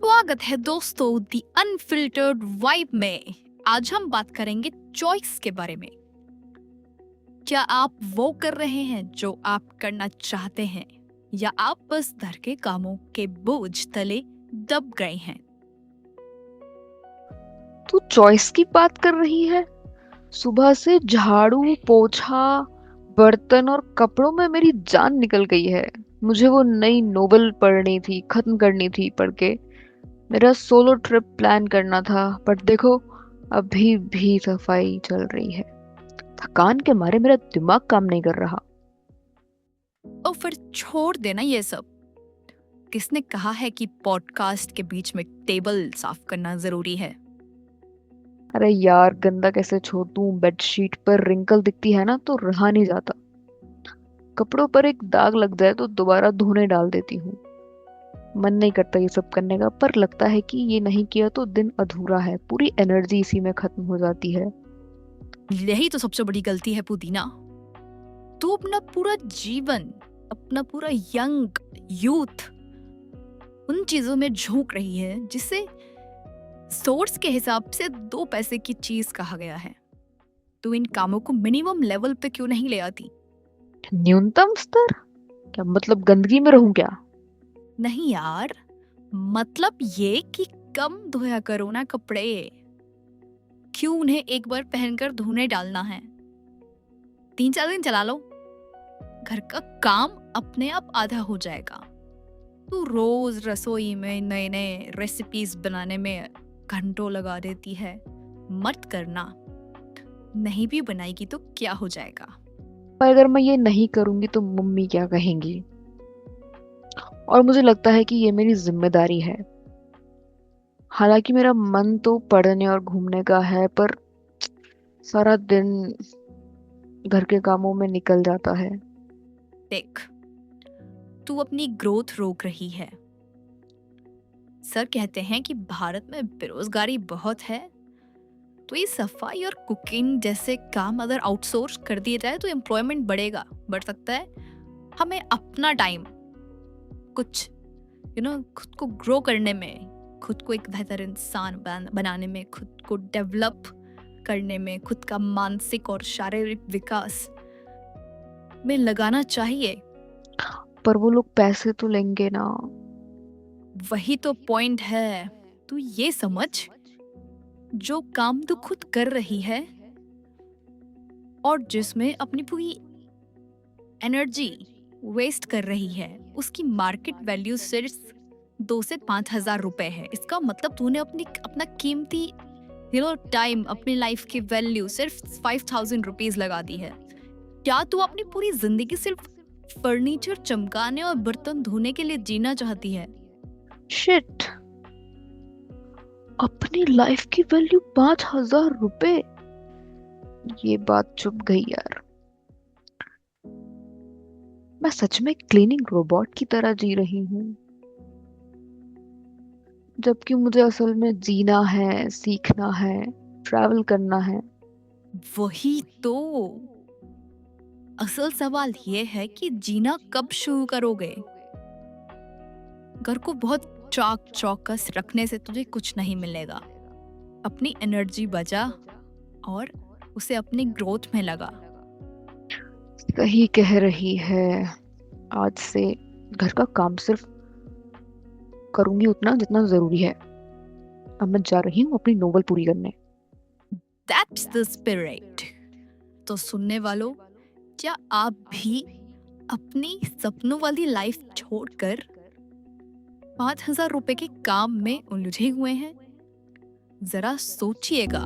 स्वागत है दोस्तों दी अनफिल्टर्ड वाइब में। आज हम बात करेंगे चॉइस के बारे में। क्या आप वो कर रहे हैं जो आप करना चाहते हैं, या आप बस घर के कामों के बोझ तले दब गए हैं? तू चॉइस की बात कर रही है? सुबह से झाड़ू पोछा बर्तन और कपड़ों में मेरी जान निकल गई है। मुझे वो नई नोवेल पढ़नी थी, खत्म करनी थी पढ़ के। मेरा सोलो ट्रिप प्लान करना था, बट देखो अभी भी सफाई चल रही है। थकान के मारे मेरा दिमाग काम नहीं कर रहा। और फिर छोड़ देना ये सब। किसने कहा है कि पॉडकास्ट के बीच में टेबल साफ करना जरूरी है? अरे यार, गंदा कैसे छोड़ दूं? बेडशीट पर रिंकल दिखती है ना तो रहा नहीं जाता। कपड़ों पर एक दाग लग जाए तो दोबारा धोने डाल देती हूँ। मन नहीं करता ये सब करने का, पर लगता है कि ये नहीं किया तो दिन अधूरा है। पूरी एनर्जी इसी में खत्म हो जाती है। यही तो सबसे बड़ी गलती है पुदीना। तू अपना पूरा जीवन, अपना पूरा यंग यूथ उन चीजों में झोंक रही है जिसे सोर्स के हिसाब से 2 पैसे की चीज कहा गया है। तू इन कामों को मिनिमम लेवल पे क्यों नहीं ले आती? न्यूनतम स्तर? क्या मतलब गंदगी में रहूं क्या? नहीं यार, मतलब ये कि कम धोया करो ना कपड़े। क्यों उन्हें एक बार पहनकर धोने डालना है? 3-4 दिन चला लो, घर का काम अपने आप आधा हो जाएगा। तू रोज रसोई में नए नए रेसिपीज बनाने में घंटों लगा देती है। मत करना। नहीं भी बनाएगी तो क्या हो जाएगा? पर अगर मैं ये नहीं करूंगी तो मम्मी क्या कहेंगी? और मुझे लगता है कि ये मेरी जिम्मेदारी है। हालांकि मेरा मन तो पढ़ने और घूमने का है, पर सारा दिन घर के कामों में निकल जाता है। देख, तू अपनी ग्रोथ रोक रही है। सर कहते हैं कि भारत में बेरोजगारी बहुत है, तो ये सफाई और कुकिंग जैसे काम अगर आउटसोर्स कर दिए जाए तो एम्प्लॉयमेंट बढ़ सकता है। हमें अपना टाइम कुछ खुद को ग्रो करने में, खुद को एक बेहतर इंसान बनाने में, खुद को डेवलप करने में, खुद का मानसिक और शारीरिक विकास में लगाना चाहिए। पर वो लोग पैसे तो लेंगे ना। वही तो पॉइंट है। तू ये समझ, जो काम तू खुद कर रही है और जिसमें अपनी पूरी एनर्जी वेस्ट कर रही है, उसकी मार्केट वैल्यू सिर्फ 2 से 5 हजार रुपए है। इसका मतलब तूने अपना कीमती टाइम, अपनी लाइफ की वैल्यू सिर्फ 5000 रुपीज लगा दी है। क्या तू अपनी पूरी जिंदगी सिर्फ फर्नीचर चमकाने और बर्तन धोने के लिए जीना चाहती है? शिट, अपनी लाइफ की वैल्यू 5,000 रुपए? ये बात चुप गई यार। मैं सच में क्लीनिंग रोबोट की तरह जी रही हूँ, जबकि मुझे असल में जीना है, सीखना है, ट्रैवल करना है। वही तो असल सवाल ये है कि जीना कब शुरू करोगे? घर को बहुत चौकस रखने से तुझे कुछ नहीं मिलेगा। अपनी एनर्जी बचा और उसे अपनी ग्रोथ में लगा। सही कह रही है। आज से घर का काम सिर्फ करूंगी उतना जितना जरूरी है। अब मैं जा रही हूँ अपनी नोवेल पूरी करने। That's the spirit. तो सुनने वालों, क्या आप भी अपनी सपनों वाली लाइफ छोड़कर 5,000 रुपए के काम में उलझे हुए हैं? जरा सोचिएगा।